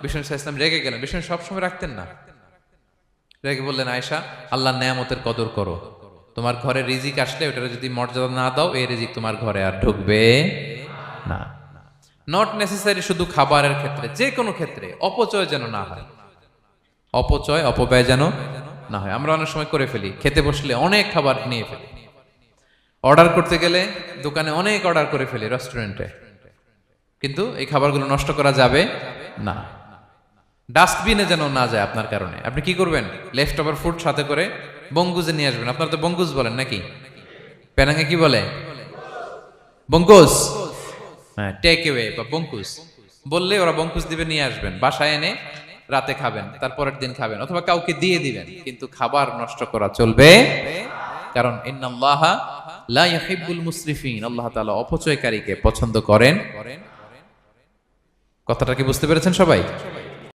বিষ্ণু ইসলাম রেগে গেলেন। বিষ্ণু সবসময় রাখতেন না, রেগে বললেন, আয়েশা, আল্লাহর নেয়ামতের কদর করো। তোমার ঘরে রিজিক আসলে ওটার যদি মর্যাদা না দাও, এই রিজিক তোমার ঘরে আর ঢুকবে না। নট নেসেসারি শুধু খাবারের ক্ষেত্রে, যে কোনো ক্ষেত্রে অপচয় যেন না হয়, অপব্যয় যেন না হয়। আমরা অনেক সময় করে ফেলি, খেতে বসলে অনেক খাবার নিয়ে ফেলি, অর্ডার করতে গেলে দোকানে অনেক অর্ডার করে ফেলি, রেস্টুরেন্টে, কিন্তু এই খাবারগুলো নষ্ট করা যাবে না। ডাস্টবিনে যেন না যায় আপনার কারণে। আপনি কি করবেন? লেফট ওভার ফুড সাথে করে বঙ্গুজে নিয়ে আসবেন। আপনারা তো বঙ্গুজ বলেন নাকি? পেনাঙ্গে কি বলে? বঙ্কুজ। হ্যাঁ, টেক অ্যাওয়ে বা বঙ্কুজ বললে ওরা বঙ্কুজ দিবে, নিয়ে আসবেন, বাসায় এনে রাতে খাবেন, তারপরের দিন খাবেন, অথবা কাউকে দিয়ে দিবেন, কিন্তু খাবার নষ্ট করা চলবে। কারণ ইন্নাল্লাহা লা ইউহিব্বুল মুসরিফিন, আল্লাহ তাআলা অপচয়কারীকে পছন্দ করেন। কথাটা কি বুঝতে পেরেছেন সবাই?